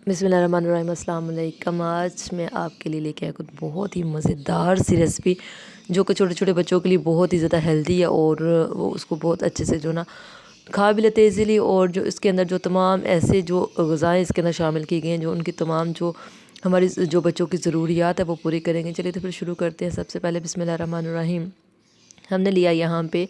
बिस्मिल्लाहिर्रहमानिर्रहीम। अस्सलाम वालेकुम। आज मैं आपके लिए लेके आया कुछ बहुत ही मज़ेदार सी रेसिपी जो कि छोटे छोटे बच्चों के लिए बहुत ही ज़्यादा हेल्दी है और वो उसको बहुत अच्छे से जो ना खा भी लेते हैं इजीली। और जो इसके अंदर जो तमाम ऐसे जो ग़िज़ाएँ इसके अंदर शामिल की गई हैं जो उनकी तमाम जो हमारी जो बच्चों की ज़रूरियात है वो पूरी करेंगे। चलिए तो फिर शुरू करते हैं। सबसे पहले बिस्मिल्लाहिर्रहमानिर्रहीम हमने लिया यहाँ पे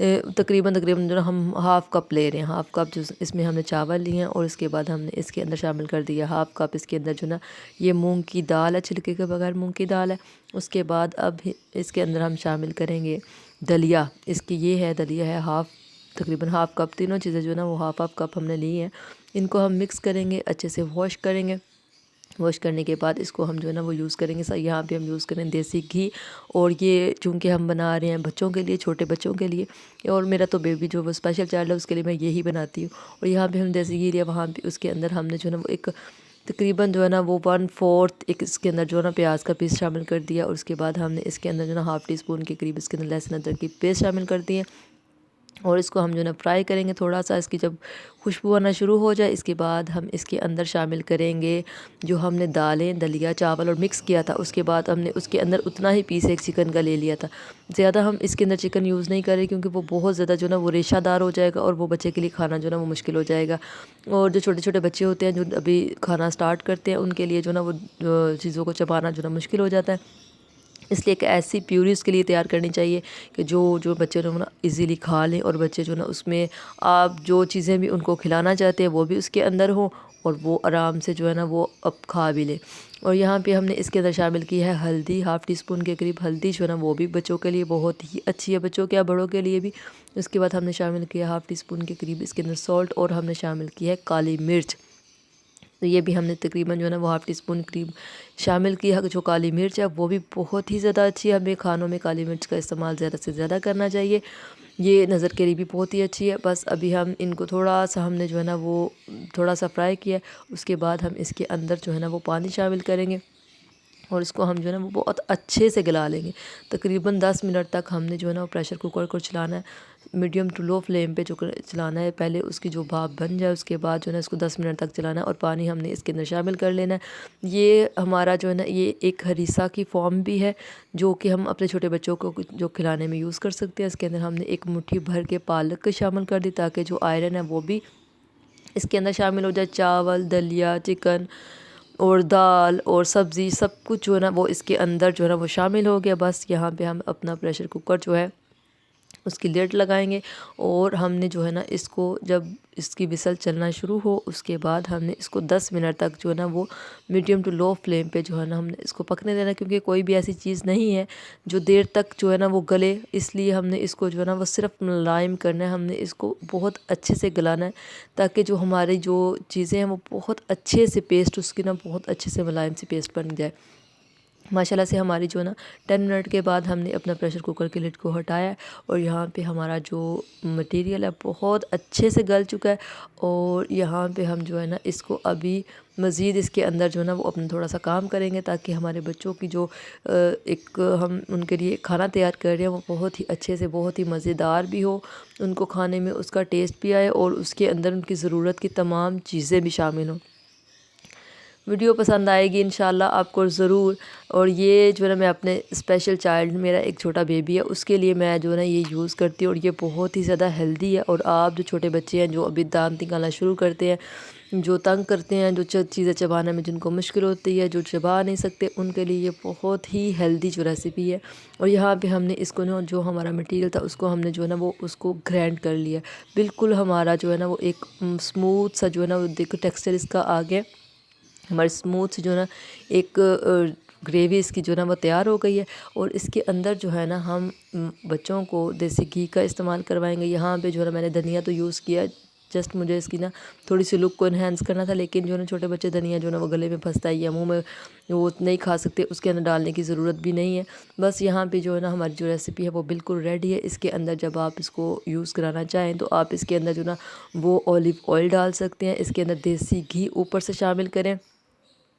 तकरीबन तकरीबन जो ना हम हाफ़ कप ले रहे हैं। हाफ़ कप जो इसमें हमने चावल लिए हैं और इसके बाद हमने इसके अंदर शामिल कर दिया हाफ़ कप इसके अंदर जो ना ये मूंग की दाल है, छिलके के बगैर मूंग की दाल है। उसके बाद अब इसके अंदर हम शामिल करेंगे दलिया। इसकी ये है दलिया है तकरीबन हाफ़ कप। तीनों चीज़ें जो ना वो हाफ़ कप हमने ली हैं। इनको हम मिक्स करेंगे, अच्छे से वॉश करेंगे। वॉश करने के बाद इसको हम जो है ना वो यूज़ करेंगे। यहाँ पे हम यूज़ करें देसी घी। और ये चूँकि हम बना रहे हैं बच्चों के लिए, छोटे बच्चों के लिए, और मेरा तो बेबी जो वो स्पेशल चाइल्ड है उसके लिए मैं यही बनाती हूँ। और यहाँ पे हम देसी घी लिया, वहाँ पे उसके अंदर हमने जो है ना वो एक तकरीबन जो है ना वो 1/4 एक इसके अंदर जो है ना प्याज का पीस शामिल कर दिया। और उसके बाद हमने इसके अंदर जो ना हाफ़ टी स्पून के करीब इसके अंदर लहसुन अदरक की पेस्ट शामिल कर दी है। और इसको हम जो ना फ्राई करेंगे थोड़ा सा। इसकी जब खुशबू आना शुरू हो जाए इसके बाद हम इसके अंदर शामिल करेंगे जो हमने दालें, दलिया, चावल और मिक्स किया था। उसके बाद हमने उसके अंदर उतना ही पीस एक चिकन का ले लिया था। ज़्यादा हम इसके अंदर चिकन यूज़ नहीं करें क्योंकि वो बहुत ज़्यादा जो ना वो रेशादार हो जाएगा और वो बच्चे के लिए खाना जो ना वो मुश्किल हो जाएगा। और जो छोटे छोटे बच्चे होते हैं जो अभी खाना स्टार्ट करते हैं उनके लिए जो ना वो चीज़ों को चबाना जो ना मुश्किल हो जाता है। इसलिए एक ऐसी प्यूरी उसके लिए तैयार करनी चाहिए कि जो जो बच्चे जो ना इजीली खा लें और बच्चे जो ना उसमें आप जो चीज़ें भी उनको खिलाना चाहते हैं वो भी उसके अंदर हो और वो आराम से जो है ना वो अब खा भी ले। और यहाँ पे हमने इसके अंदर शामिल की है हल्दी, हाफ़ टी स्पून के करीब हल्दी जो है ना वो भी बच्चों के लिए बहुत ही अच्छी है, बच्चों के या बड़ों के लिए भी। उसके बाद हमने शामिल किया हाफ़ टी स्पून के करीब इसके अंदर सॉल्ट और हमने शामिल की है काली मिर्च। तो ये भी हमने तकरीबन जो है ना वो हाफ़ टी स्पून करीब शामिल किया। जो काली मिर्च है वो भी बहुत ही ज़्यादा अच्छी है, हमें खानों में काली मिर्च का इस्तेमाल ज़्यादा से ज़्यादा करना चाहिए। ये नज़र के लिए भी बहुत ही अच्छी है। बस अभी हम इनको थोड़ा सा हमने जो है ना वो थोड़ा सा फ्राई किया। उसके बाद हम इसके अंदर जो है ना वो पानी शामिल करेंगे और इसको हम जो है ना वो बहुत अच्छे से गला लेंगे। तकरीबन 10 मिनट तक हमने जो है ना वो प्रेशर कुकर को चलाना है, मीडियम टू लो फ्लेम पे जो चलाना है। पहले उसकी जो भाप बन जाए उसके बाद जो है ना इसको 10 मिनट तक चलाना है और पानी हमने इसके अंदर शामिल कर लेना है। ये हमारा जो है ना ये एक हरीसा की फॉर्म भी है जो कि हम अपने छोटे बच्चों को जो खिलाने में यूज़ कर सकते हैं। इसके अंदर हमने एक मुट्ठी भर के पालक शामिल कर दी ताकि जो आयरन है वो भी इसके अंदर शामिल हो जाए। चावल, दलिया, चिकन और दाल और सब्ज़ी सब कुछ जो है ना वो इसके अंदर जो है ना वो शामिल हो गया। बस यहाँ पे हम अपना प्रेशर कुकर जो है उसकी लिड लगाएंगे और हमने जो है ना इसको जब इसकी विसल चलना शुरू हो उसके बाद हमने इसको 10 मिनट तक जो है ना वो मीडियम टू लो फ्लेम पे जो है ना हमने इसको पकने देना। क्योंकि कोई भी ऐसी चीज़ नहीं है जो देर तक जो है ना वो गले, इसलिए हमने इसको जो है ना वो सिर्फ मुलायम करना है। हमने इसको बहुत अच्छे से गलाना है ताकि जो हमारी जो चीज़ें हैं वो बहुत अच्छे से पेस्ट उसकी ना बहुत अच्छे से मुलायम सी पेस्ट बन जाए। माशाल्लाह से हमारी जो है ना 10 मिनट के बाद हमने अपना प्रेशर कुकर की लिड को हटाया और यहाँ पे हमारा जो मटेरियल है बहुत अच्छे से गल चुका है। और यहाँ पे हम जो है ना इसको अभी मज़ीद इसके अंदर जो है ना वो अपना थोड़ा सा काम करेंगे ताकि हमारे बच्चों की जो एक हम उनके लिए खाना तैयार कर रहे हैं वो बहुत ही अच्छे से बहुत ही मज़ेदार भी हो, उनको खाने में उसका टेस्ट भी आए और उसके अंदर उनकी ज़रूरत की तमाम चीज़ें भी शामिल हों। वीडियो पसंद आएगी इंशाल्लाह आपको ज़रूर। और ये जो है ना मैं अपने स्पेशल चाइल्ड, मेरा एक छोटा बेबी है, उसके लिए मैं जो है ना ये यूज़ करती हूँ और ये बहुत ही ज़्यादा हेल्दी है। और आप जो छोटे बच्चे हैं जो अभी दांत निकालना शुरू करते हैं, जो तंग करते हैं, जो चीज़ें चबाने में जिनको मुश्किल होती है, जो चबा नहीं सकते, उनके लिए ये बहुत ही हेल्दी जो रेसिपी है। और यहाँ पे हमने इसको ना जो हमारा मटेरियल था उसको हमने जो है ना वो उसको ग्राइंड कर लिया। बिल्कुल हमारा जो है ना वो एक स्मूथ सा जो है ना वो देखो टेक्सचर इसका आ गया। हमारी स्मूथ जो है ना एक ग्रेवी इसकी जो है ना वो तैयार हो गई है। और इसके अंदर जो है ना हम बच्चों को देसी घी का इस्तेमाल करवाएंगे। यहाँ पे जो है ना मैंने धनिया तो यूज़ किया, जस्ट मुझे इसकी ना थोड़ी सी लुक को इन्हेंस करना था। लेकिन जो है ना छोटे बच्चे धनिया जो है ना वो गले में फंसता है या मुंह में वो नहीं खा सकते, उसके अंदर डालने की ज़रूरत भी नहीं है। बस यहाँ पे जो है ना हमारी जो रेसिपी है वो बिल्कुल रेडी है। इसके अंदर जब आप इसको यूज़ कराना चाहें तो आप इसके अंदर जो ना वो ऑलिव ऑयल डाल सकते हैं। इसके अंदर देसी घी ऊपर से शामिल करें